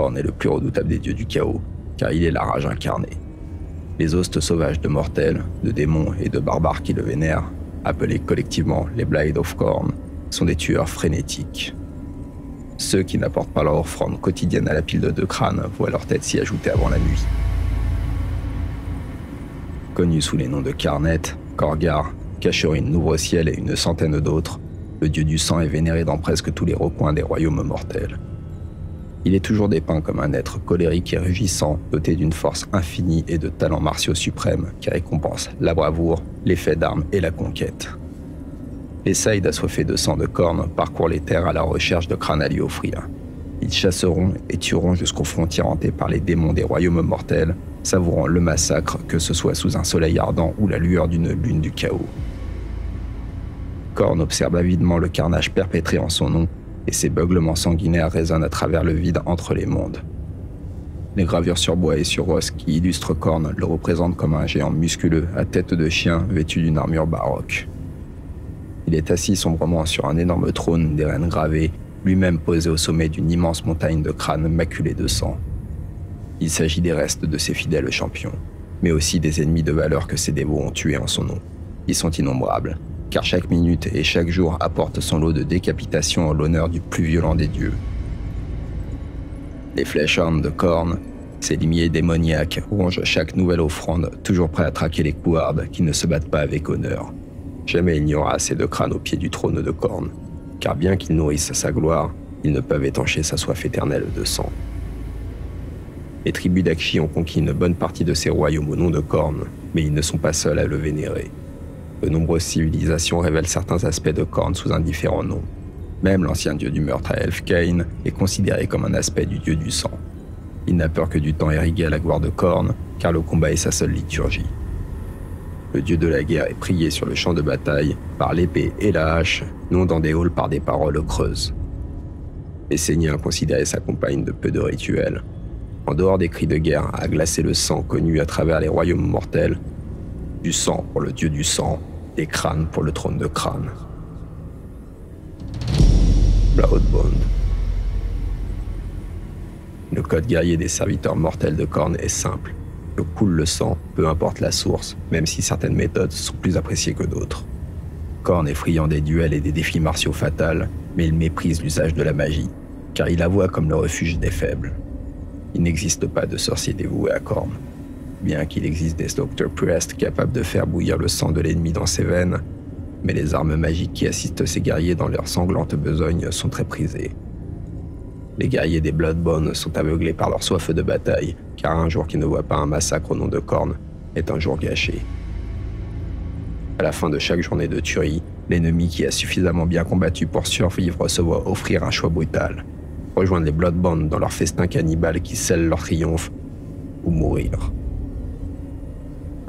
Khorne est le plus redoutable des dieux du chaos, car il est la rage incarnée. Les hostes sauvages de mortels, de démons et de barbares qui le vénèrent, appelés collectivement les Blade of Khorne, sont des tueurs frénétiques. Ceux qui n'apportent pas leur offrande quotidienne à la pile de 2 crânes voient leur tête s'y ajouter avant la nuit. Connu sous les noms de Karnet, Khorgar, Kashurin Nouvre-Ciel et une centaine d'autres, le dieu du sang est vénéré dans presque tous les recoins des royaumes mortels. Il est toujours dépeint comme un être colérique et rugissant, doté d'une force infinie et de talents martiaux suprêmes qui récompensent la bravoure, l'effet d'armes et la conquête. Les Saïds assoiffés de sang de Khorne parcourent les terres à la recherche de crânes à lui offrir. Ils chasseront et tueront jusqu'aux frontières hantées par les démons des royaumes mortels, savourant le massacre, que ce soit sous un soleil ardent ou la lueur d'une lune du chaos. Khorne observe avidement le carnage perpétré en son nom, et ses beuglements sanguinaires résonnent à travers le vide entre les mondes. Les gravures sur bois et sur os qui illustrent Khorne le représentent comme un géant musculeux à tête de chien vêtu d'une armure baroque. Il est assis sombrement sur un énorme trône d'airaines gravées, lui-même posé au sommet d'une immense montagne de crânes maculés de sang. Il s'agit des restes de ses fidèles champions, mais aussi des ennemis de valeur que ses dévots ont tués en son nom. Ils sont innombrables, car chaque minute et chaque jour apporte son lot de décapitations en l'honneur du plus violent des dieux. Les Fleshhounds de Khorne, ces limiers démoniaques, rongent chaque nouvelle offrande, toujours prêts à traquer les couards qui ne se battent pas avec honneur. Jamais il n'y aura assez de crânes au pied du trône de Khorne, car bien qu'ils nourrissent sa gloire, ils ne peuvent étancher sa soif éternelle de sang. Les tribus d'Akshi ont conquis une bonne partie de ces royaumes au nom de Khorne, mais ils ne sont pas seuls à le vénérer. De nombreuses civilisations révèlent certains aspects de Khorne sous un différent nom. Même l'ancien dieu du meurtre à Elfkane est considéré comme un aspect du dieu du sang. Il n'a peur que du temps érigé à la gloire de Khorne, car le combat est sa seule liturgie. Le dieu de la guerre est prié sur le champ de bataille par l'épée et la hache, non dans des halls par des paroles creuses. Les Séniens considéraient sa compagne de peu de rituels. En dehors des cris de guerre à glacer le sang connu à travers les royaumes mortels, du sang pour le dieu du sang, des crânes pour le trône de crâne. Bloodbond. Le code guerrier des serviteurs mortels de Khorne est simple. Que coule le sang, peu importe la source, même si certaines méthodes sont plus appréciées que d'autres. Khorne est friand des duels et des défis martiaux fatals, mais il méprise l'usage de la magie, car il la voit comme le refuge des faibles. Il n'existe pas de sorcier dévoué à Khorne. Bien qu'il existe des Dr. Priest capables de faire bouillir le sang de l'ennemi dans ses veines, mais les armes magiques qui assistent ces guerriers dans leur sanglante besogne sont très prisées. Les guerriers des Bloodborne sont aveuglés par leur soif de bataille, car un jour qui ne voit pas un massacre au nom de Khorne est un jour gâché. À la fin de chaque journée de tuerie, l'ennemi qui a suffisamment bien combattu pour survivre se voit offrir un choix brutal: rejoindre les Bloodborne dans leur festin cannibale qui scelle leur triomphe, ou mourir.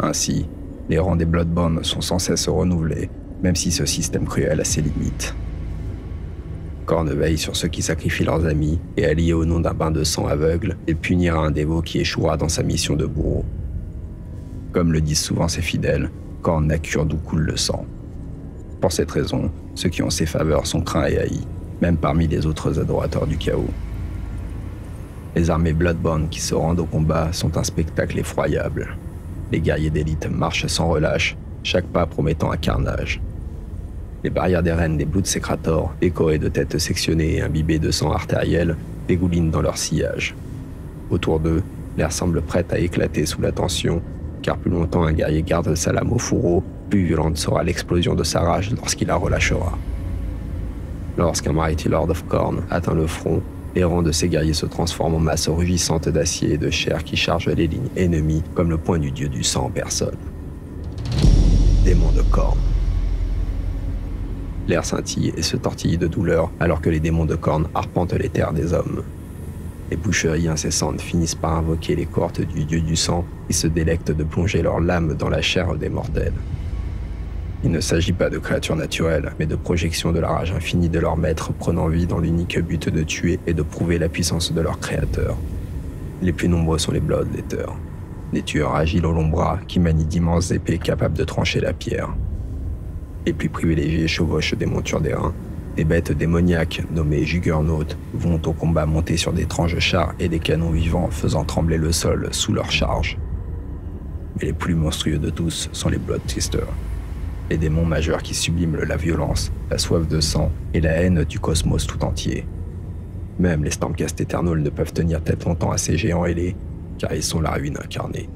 Ainsi, les rangs des Bloodborne sont sans cesse renouvelés, même si ce système cruel a ses limites. Khorne veille sur ceux qui sacrifient leurs amis et alliés au nom d'un bain de sang aveugle, et punira un dévot qui échouera dans sa mission de bourreau. Comme le disent souvent ses fidèles, Khorne n'a cure d'où coule le sang. Pour cette raison, ceux qui ont ses faveurs sont craints et haïs, même parmi les autres adorateurs du chaos. Les armées Bloodborne qui se rendent au combat sont un spectacle effroyable. Les guerriers d'élite marchent sans relâche, chaque pas promettant un carnage. Les barrières des reines des Bloodsécrators, décorées de têtes sectionnées et imbibées de sang artériel, dégoulinent dans leur sillage. Autour d'eux, l'air semble prêt à éclater sous la tension, car plus longtemps un guerrier garde sa lame au fourreau, plus violente sera l'explosion de sa rage lorsqu'il la relâchera. Lorsqu'un Mighty Lord of Khorne atteint le front, les rangs de ces guerriers se transforment en masse rugissante d'acier et de chair qui chargent les lignes ennemies comme le poing du dieu du sang en personne. Démon de Khorne. L'air scintille et se tortille de douleur alors que les démons de Khorne arpentent les terres des hommes. Les boucheries incessantes finissent par invoquer les cohortes du dieu du sang qui se délectent de plonger leurs lames dans la chair des mortels. Il ne s'agit pas de créatures naturelles, mais de projections de la rage infinie de leur maître prenant vie dans l'unique but de tuer et de prouver la puissance de leur créateur. Les plus nombreux sont les Bloodletters, des tueurs agiles au long bras qui manient d'immenses épées capables de trancher la pierre. Les plus privilégiés chevauchent des montures d'airain, Des bêtes démoniaques, nommées Juggernaut, vont au combat montés sur d'étranges chars et des canons vivants faisant trembler le sol sous leur charge. Mais les plus monstrueux de tous sont les Blood Sisters, les démons majeurs qui subliment la violence, la soif de sang et la haine du cosmos tout entier. Même les Stormcast Eternals ne peuvent tenir tête longtemps à ces géants ailés, car ils sont la ruine incarnée.